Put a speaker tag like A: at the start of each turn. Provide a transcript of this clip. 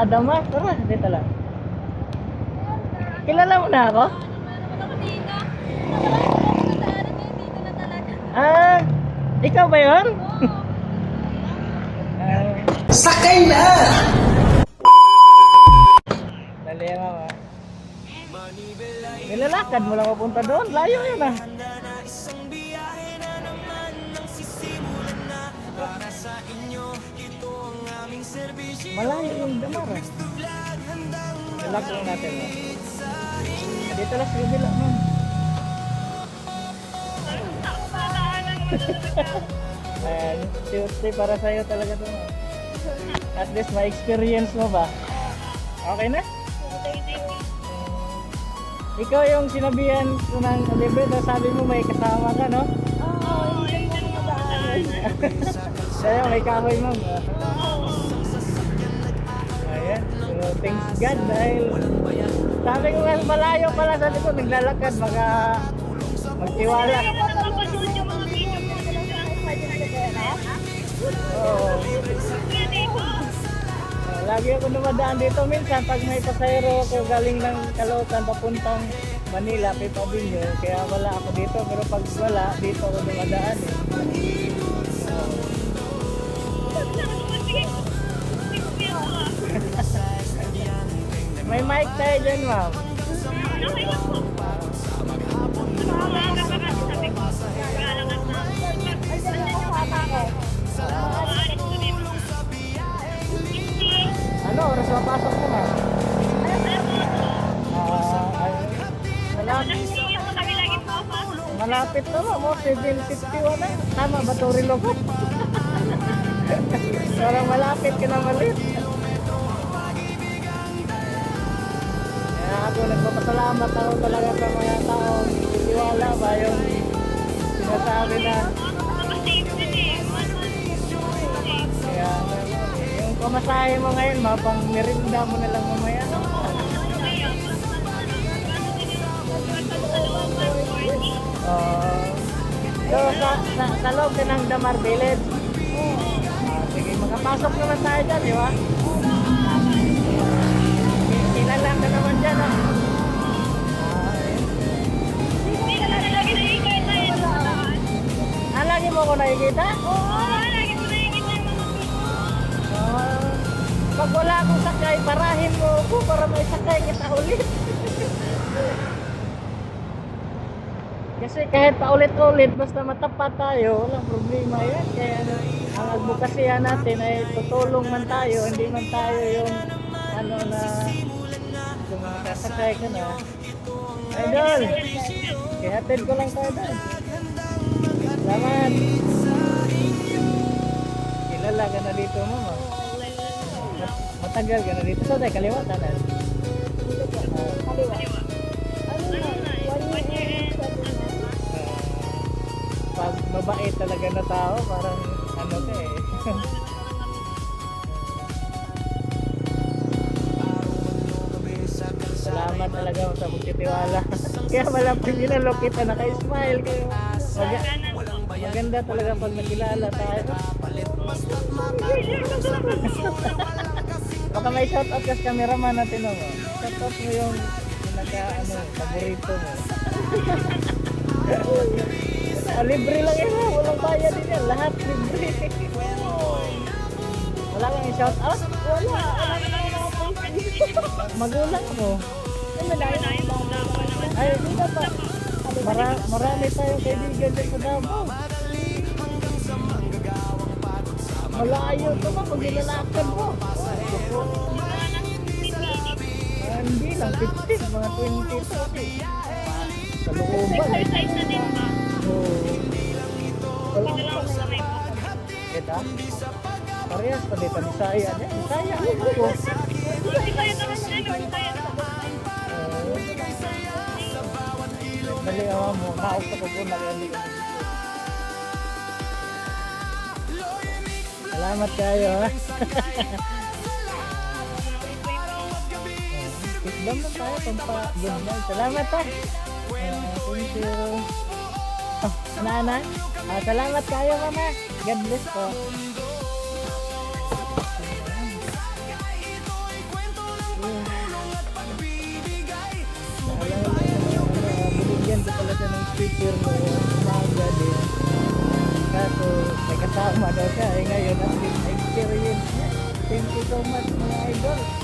A: Adama, tara, dito lang. Kilala mo na ako? Ah, ikaw ba yun?
B: Sakay na!
A: Dali nga ba? Nilalakad mo lang mapunta doon, layo yun ah. Malayo yung damar ah. Relax lang natin ah. Dito lang sa kabila man. Ayan, Tuesday para sa'yo talaga ito. At least ma-experience mo ba? Okay na? Ikaw yung sinabihan ko ng libre na sabi mo may kasama ka, no?
C: Oo, hindi mo naman.
A: Kaya may kahoy mo. Ayan, so thanks God dahil sabi ko nga malayo pala sa likod, naglalakad, magtiwala. Oo. Lagi ako dumadaan dito minsan pag may pasahero ko galing ng Caloocan papuntang Manila, Pipabinyo, kaya wala ako dito, pero pag wala, dito ako dumadaan eh. May mic tayo dyan, ma'am. Ano, oras mapasok mo na? Malapit na mo, 7:51 na. Tama ba ito rin ako? Parang malapit ka na malit. Kaya ako nagpapasalamat ako talaga sa mga taong tiwala ba yung sinasabi na. Kaya yung pamasahe mo ngayon, mapang merinda mo na lang mamaya. So sa loob ka ng Damar Village. Sige, makapasok naman tayo dyan, di ba? Kilala ka naman dyan, ah. Lagi mo ko nakikita?
C: Oo, lagi mo nakikita yung mga
A: Pag wala akong sakay, parahin mo ako para may sakay kita ulit. Kasi kahit paulit-ulit, basta matapat tayo, walang problema yan. Kaya ang advokasya natin ay tutulong man tayo, hindi man tayo yung ano na kung sasakay ka na. Idol! Kaya atid ko lang tayo doon. Salamat! Kilala ka na dito, mama. Matagal ka na dito. So, tayo kaliwatan na.
C: kaliwa.
A: Pag mabait talaga na tao, parang ano ka eh. Salamat talaga sa pagtitiwala. Kaya malapit ginalok kita, naka-smile kayo. Maganda talaga pag nakilala tayo. Baka may shoutout ka sa cameraman natin mo. Shoutout mo yung paborito mo. Libre lang yun, walang bayad din yan. Lahat libre. Wala kang i-shoutout?
C: Wala.
A: Magulang mo. Ay, hindi na pa. Marami tayong kaibigan din sa Davao. Malayo ito ba pag nilalakad mo? Hindi lang, 15, mga 20. Sa looban.
C: Exercise na din ba?
A: Oo.
C: Dito lang ako sa may bukod.
A: Kita? Parehas pa dito, Bisaya niya. Bisaya ako.
C: Hindi kaya naman sila, naman kaya naman.
A: Dali mo, naok sa kubo na yan. Salamat kayo ha. Tikdam lang tayo, pampa-ganda. Salamat ha. Thank you. Oh, nanay. Salamat kayo mama. God bless po. picture mo umaga din. Kaso may kasama daw siya. Eh ngayon, at least experience niya. Thank you so much mga idol.